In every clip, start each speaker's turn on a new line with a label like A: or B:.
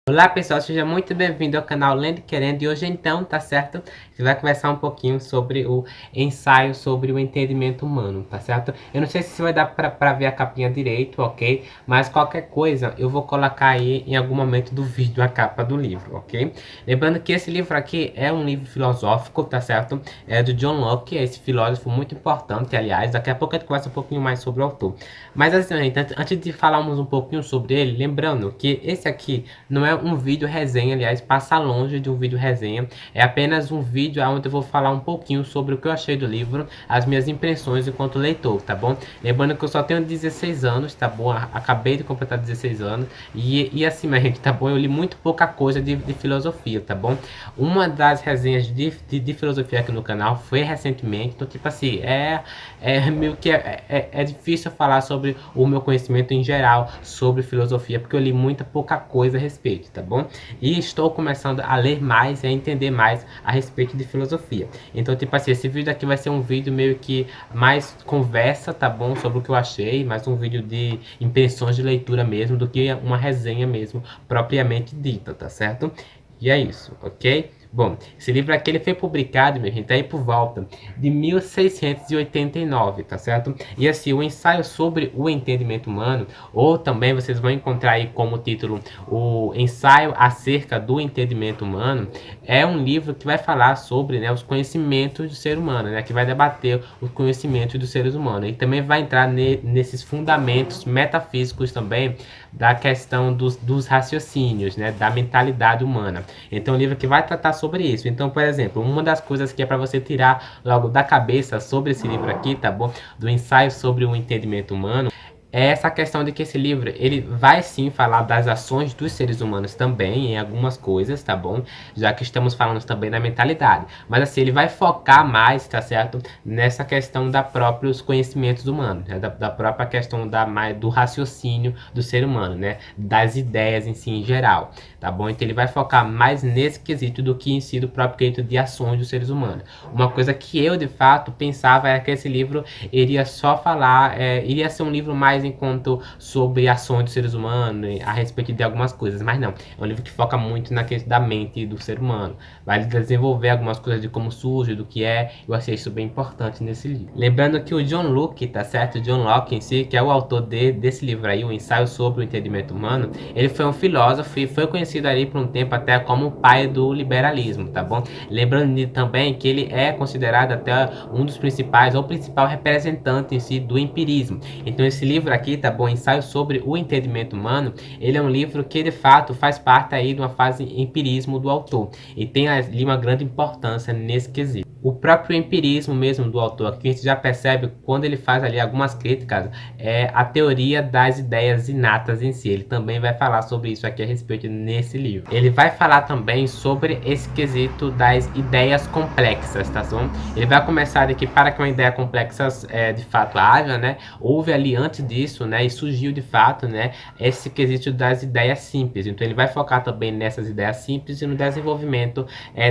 A: Olá pessoal, seja muito bem-vindo ao canal Lendo e Querendo, e hoje então, tá certo? A gente vai conversar um pouquinho sobre o ensaio sobre o entendimento humano, tá certo? Eu não sei se vai dar pra ver a capinha direito, ok? Mas qualquer coisa eu vou colocar aí em algum momento do vídeo a capa do livro, ok? Lembrando que esse livro aqui é um livro filosófico, tá certo? É do John Locke, esse filósofo muito importante, aliás, daqui a pouco a gente conversa um pouquinho mais sobre o autor. Mas assim, gente, antes de falarmos um pouquinho sobre ele, lembrando que esse aqui não é um vídeo resenha, aliás, passa longe de um vídeo resenha. É apenas um vídeo onde eu vou falar um pouquinho sobre o que eu achei do livro, as minhas impressões enquanto leitor, tá bom? Lembrando que eu só tenho 16 anos, tá bom? Acabei de completar 16 anos. E assim, minha gente, tá bom? Eu li muito pouca coisa de filosofia, tá bom? Uma das resenhas de filosofia aqui no canal foi recentemente. Então, tipo assim, meio que é difícil falar sobre o meu conhecimento em geral sobre filosofia, porque eu li muita pouca coisa a respeito, tá bom? E estou começando a ler mais e a entender mais a respeito de filosofia. Então, tipo assim, esse vídeo aqui vai ser um vídeo meio que mais conversa, tá bom? Sobre o que eu achei, mais um vídeo de impressões de leitura mesmo, do que uma resenha mesmo, propriamente dita, tá certo? E é isso, ok? Bom, esse livro aqui ele foi publicado, minha gente, aí por volta de 1689, tá certo? E assim, o ensaio sobre o entendimento humano, ou também vocês vão encontrar aí como título o ensaio acerca do entendimento humano, é um livro que vai falar sobre, né, os conhecimentos do ser humano, né, que vai debater os conhecimentos dos seres humanos. E também vai entrar nesses fundamentos metafísicos também da questão dos raciocínios, né, da mentalidade humana. Então, é um livro que vai tratar sobre isso. Então, por exemplo, uma das coisas que é para você tirar logo da cabeça sobre esse livro aqui, tá bom? Do ensaio sobre o entendimento humano, é essa questão de que esse livro, ele vai sim falar das ações dos seres humanos também, em algumas coisas, tá bom? Já que estamos falando também da mentalidade. Mas assim, ele vai focar mais, tá certo? Nessa questão da próprios conhecimentos humanos, né? Da própria questão do raciocínio do ser humano, né? Das ideias em si em geral, tá bom? Então ele vai focar mais nesse quesito do que em si do próprio quesito de ações dos seres humanos. Uma coisa que eu, de fato, pensava é que esse livro iria só falar, iria ser um livro mais enquanto sobre ações dos seres humanos, a respeito de algumas coisas, mas não, é um livro que foca muito na questão da mente do ser humano, vai desenvolver algumas coisas de como surge, do que é, eu achei isso bem importante nesse livro. Lembrando que o John Locke, tá certo? John Locke em si, que é o autor desse livro aí, o Ensaio sobre o Entendimento Humano, ele foi um filósofo e foi conhecido ali por um tempo até como o pai do liberalismo, tá bom? Lembrando também que ele é considerado até um dos principais, ou principal representante em si do empirismo. Então esse livro aqui, tá bom? Ensaio sobre o entendimento humano, ele é um livro que de fato faz parte aí de uma fase empirismo do autor e tem ali uma grande importância nesse quesito. O próprio empirismo mesmo do autor aqui, a gente já percebe quando ele faz ali algumas críticas, a teoria das ideias inatas em si. Ele também vai falar sobre isso aqui a respeito nesse livro. Ele vai falar também sobre esse quesito das ideias complexas, tá bom? Ele vai começar aqui para que uma ideia complexa de fato haja, né? Houve ali antes disso, né? E surgiu de fato, né? Esse quesito das ideias simples. Então ele vai focar também nessas ideias simples e no desenvolvimento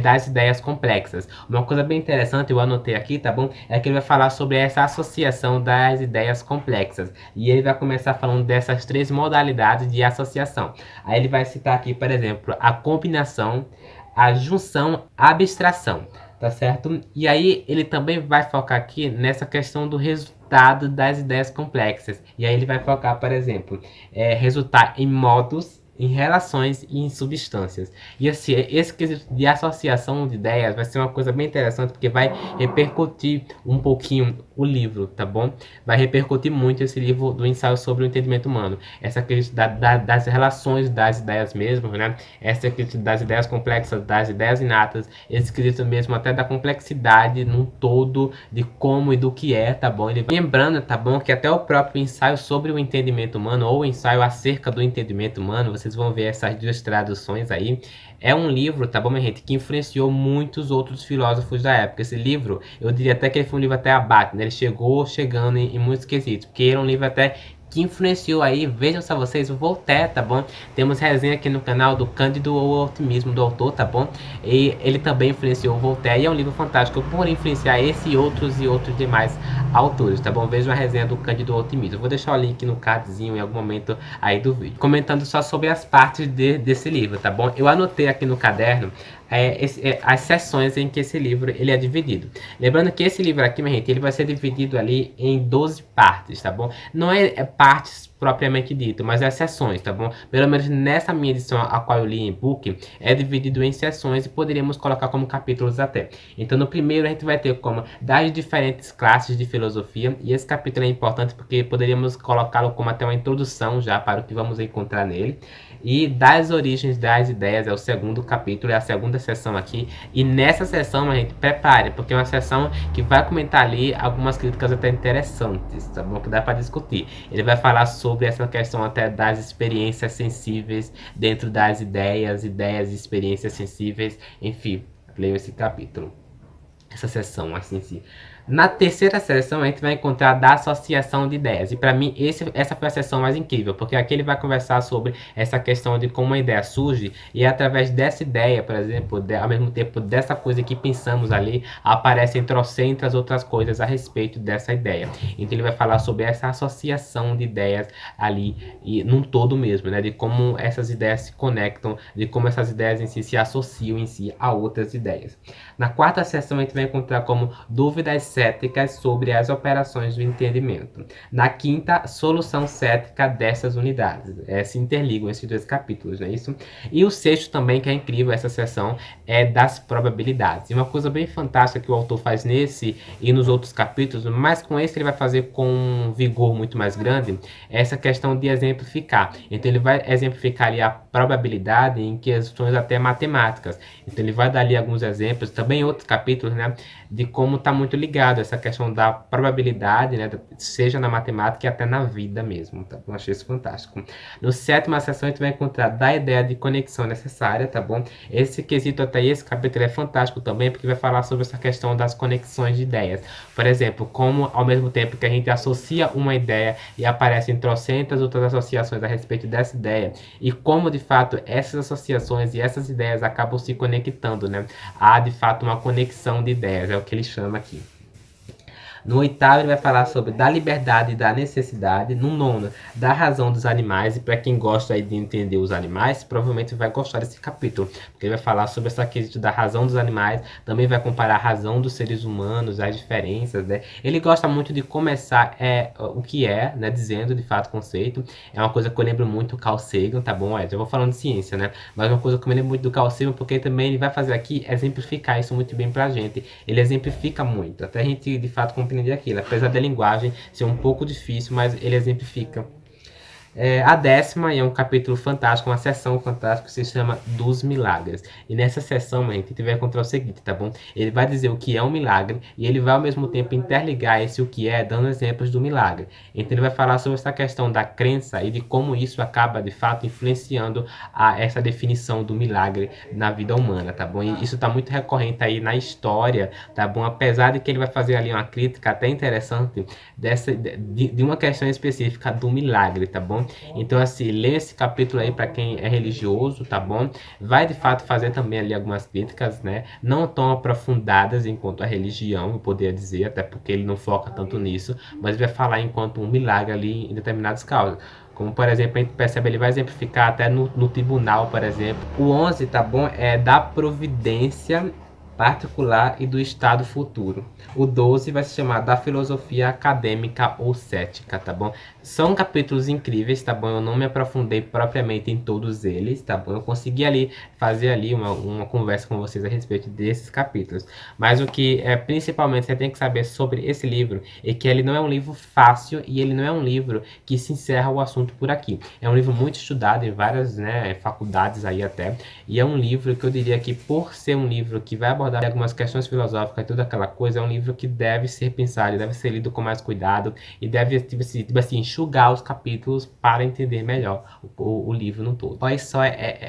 A: das ideias complexas. Uma coisa bem interessante, eu anotei aqui, tá bom? É que ele vai falar sobre essa associação das ideias complexas. E ele vai começar falando dessas três modalidades de associação. Aí ele vai citar aqui, por exemplo, a combinação, a junção, a abstração, tá certo? E aí ele também vai focar aqui nessa questão do resultado das ideias complexas. E aí ele vai focar, por exemplo, resultar em modos, em relações e em substâncias. E assim, esse quesito de associação de ideias vai ser uma coisa bem interessante, porque vai repercutir um pouquinho o livro, tá bom? Vai repercutir muito esse livro do ensaio sobre o entendimento humano. Essa questão das relações das ideias mesmo, né? Essa questão das ideias complexas, das ideias inatas, esse quesito mesmo até da complexidade num todo, de como e do que é, tá bom? Ele vai lembrando, tá bom? Que até o próprio ensaio sobre o entendimento humano, ou o ensaio acerca do entendimento humano, vocês vão ver essas duas traduções aí, é um livro, tá bom, minha gente, que influenciou muitos outros filósofos da época. Esse livro, eu diria até que ele foi um livro até abate, né? Ele chegando em muitos quesitos, porque ele é um livro até que influenciou aí, vejam só vocês, o Voltaire, tá bom? Temos resenha aqui no canal do Cândido ou Otimismo do autor, tá bom? E ele também influenciou o Voltaire e é um livro fantástico por influenciar esse e outros demais autores, tá bom? Vejam a resenha do Cândido ou Otimismo. Eu vou deixar o link no cardzinho em algum momento aí do vídeo, comentando só sobre as partes desse livro, tá bom? Eu anotei aqui no caderno as seções em que esse livro ele é dividido. Lembrando que esse livro aqui, minha gente, ele vai ser dividido ali em 12 partes, tá bom? Não é partes propriamente dito, mas é seções, tá bom? Pelo menos nessa minha edição, a qual eu li em book, é dividido em seções e poderíamos colocar como capítulos até. Então, no primeiro a gente vai ter como das diferentes classes de filosofia, e esse capítulo é importante porque poderíamos colocá-lo como até uma introdução já para o que vamos encontrar nele. E das origens das ideias é o segundo capítulo, é a segunda sessão aqui. E nessa sessão a gente prepare, porque é uma sessão que vai comentar ali algumas críticas até interessantes, tá bom? Que dá para discutir. Ele vai falar sobre essa questão até das experiências sensíveis dentro das ideias e experiências sensíveis, enfim, leio esse capítulo. Essa sessão assim em si. Na terceira sessão a gente vai encontrar da associação de ideias. E para mim essa foi a sessão mais incrível, porque aqui ele vai conversar sobre essa questão de como uma ideia surge e através dessa ideia, por exemplo, ao mesmo tempo dessa coisa que pensamos ali, aparecem trocentas outras coisas a respeito dessa ideia. Então ele vai falar sobre essa associação de ideias ali e num todo mesmo, né? De como essas ideias se conectam, de como essas ideias em si se associam em si a outras ideias. Na quarta sessão a gente vai encontrar como dúvidas céticas sobre as operações do entendimento. Na quinta, solução cética dessas unidades. Se interligam esses dois capítulos, não é isso? E o sexto também, que é incrível essa seção, é das probabilidades. E uma coisa bem fantástica que o autor faz nesse e nos outros capítulos, mas com esse ele vai fazer com um vigor muito mais grande, é essa questão de exemplificar. Então ele vai exemplificar ali a probabilidade em questões até matemáticas. Então ele vai dar ali alguns exemplos, também outros capítulos, né, de como está muito ligado essa questão da probabilidade, né, seja na matemática e até na vida mesmo, tá bom? Achei isso fantástico. No sétima sessão a gente vai encontrar da ideia de conexão necessária, tá bom? Esse quesito até esse capítulo é fantástico também, porque vai falar sobre essa questão das conexões de ideias. Por exemplo, como ao mesmo tempo que a gente associa uma ideia e aparecem trocentas outras associações a respeito dessa ideia, e como de fato essas associações e essas ideias acabam se conectando, né? Há de fato uma conexão de ideias, é o que ele chama aqui. No oitavo ele vai falar sobre da liberdade e da necessidade. No nono, da razão dos animais. E para quem gosta aí de entender os animais, provavelmente vai gostar desse capítulo, porque ele vai falar sobre essa questão da razão dos animais. Também vai comparar a razão dos seres humanos, as diferenças, né? Ele gosta muito de começar o que é, né, dizendo de fato conceito. É uma coisa que eu lembro muito do Carl Sagan, tá bom? Eu vou falando de ciência, né? Mas uma coisa que eu me lembro muito do Carl Sagan, porque também ele vai fazer aqui exemplificar isso muito bem pra gente. Ele exemplifica muito, até a gente de fato compreender aquilo, apesar da linguagem ser um pouco difícil, mas ele exemplifica. A décima é um capítulo fantástico, uma sessão fantástica que se chama dos milagres. E nessa sessão, a gente vai encontrar o seguinte, tá bom? Ele vai dizer o que é um milagre e ele vai ao mesmo tempo interligar esse o que é, dando exemplos do milagre. Então ele vai falar sobre essa questão da crença e de como isso acaba de fato influenciando essa definição do milagre na vida humana, tá bom? E isso tá muito recorrente aí na história, tá bom? Apesar de que ele vai fazer ali uma crítica até interessante de uma questão específica do milagre, tá bom? Então, assim, lê esse capítulo aí para quem é religioso, tá bom? Vai de fato fazer também ali algumas críticas, né? Não tão aprofundadas enquanto a religião, eu poderia dizer, até porque ele não foca tanto nisso, mas vai falar enquanto um milagre ali em determinadas causas. Como, por exemplo, a gente percebe, ele vai exemplificar até no tribunal, por exemplo. O 11, tá bom? É da providência particular e do estado futuro. O 12 vai se chamar da filosofia acadêmica ou cética, tá bom? São capítulos incríveis, tá bom? Eu não me aprofundei propriamente em todos eles, tá bom? Eu consegui ali fazer ali uma conversa com vocês a respeito desses capítulos. Mas o que principalmente você tem que saber sobre esse livro é que ele não é um livro fácil e ele não é um livro que se encerra o assunto por aqui. É um livro muito estudado em várias, né, faculdades aí até, e é um livro que eu diria que por ser um livro que vai abordar abordar algumas questões filosóficas e toda aquela coisa, é um livro que deve ser pensado, deve ser lido com mais cuidado e deve, tipo assim, enxugar os capítulos para entender melhor o livro no todo. Olha só,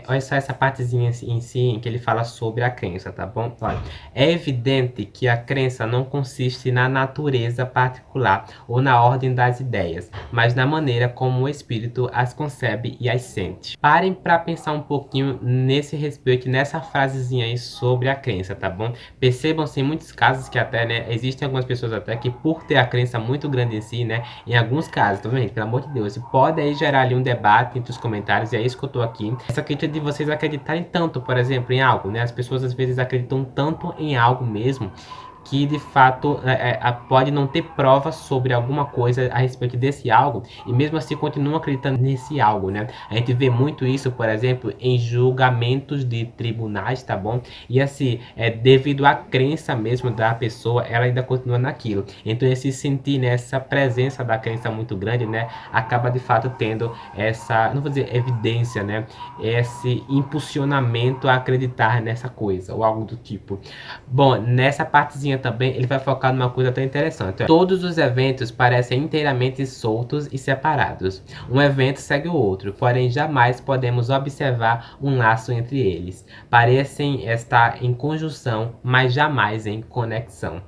A: olha só essa partezinha em si em que ele fala sobre a crença, tá bom? Olha, é evidente que a crença não consiste na natureza particular ou na ordem das ideias, mas na maneira como o espírito as concebe e as sente. Parem para pensar um pouquinho nesse respeito, nessa frasezinha aí sobre a crença, tá bom? Percebam-se em muitos casos que até, né, existem algumas pessoas até que por ter a crença muito grande em si, né, em alguns casos, tá vendo? Pelo amor de Deus, pode aí gerar ali um debate entre os comentários, e é isso que eu tô aqui. Essa questão de vocês acreditarem tanto, por exemplo, em algo, né? As pessoas às vezes acreditam tanto em algo mesmo, que de fato pode não ter prova sobre alguma coisa a respeito desse algo, e mesmo assim continuam acreditando nesse algo, né? A gente vê muito isso, por exemplo, em julgamentos de tribunais, tá bom? E assim, devido à crença mesmo da pessoa, ela ainda continua naquilo. Então esse sentir, né, essa presença da crença muito grande, né, acaba de fato tendo essa, não vou dizer evidência, né, esse impulsionamento a acreditar nessa coisa, ou algo do tipo. Bom, nessa partezinha também ele vai focar numa coisa tão interessante. Todos os eventos parecem inteiramente soltos e separados. Um evento segue o outro, porém jamais podemos observar um laço entre eles. Parecem estar em conjunção, mas jamais em conexão.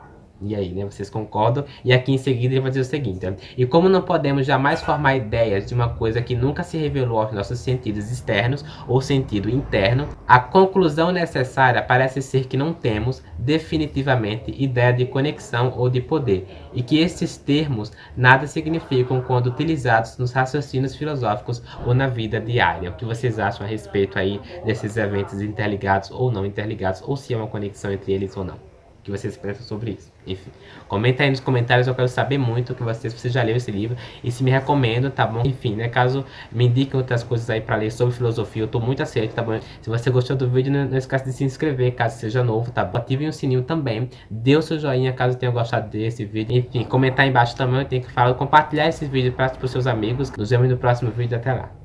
A: E aí, né? Vocês concordam? E aqui em seguida ele vai dizer o seguinte: e como não podemos jamais formar ideias de uma coisa que nunca se revelou aos nossos sentidos externos ou sentido interno, a conclusão necessária parece ser que não temos definitivamente ideia de conexão ou de poder, e que estes termos nada significam quando utilizados nos raciocínios filosóficos ou na vida diária. O que vocês acham a respeito aí desses eventos interligados ou não interligados, ou se há uma conexão entre eles ou não? Que vocês pensam sobre isso. Enfim, comenta aí nos comentários, eu quero saber muito que vocês, se você já leu esse livro e se me recomendam, tá bom? Enfim, né, caso me indiquem outras coisas aí pra ler sobre filosofia, eu tô muito aceito, tá bom? Se você gostou do vídeo, não esquece de se inscrever, caso seja novo, tá bom? Ativem o sininho também, dê o seu joinha caso tenha gostado desse vídeo. Enfim, comentar aí embaixo também, eu tenho que falar, compartilhar esse vídeo para os seus amigos. Nos vemos no próximo vídeo, até lá.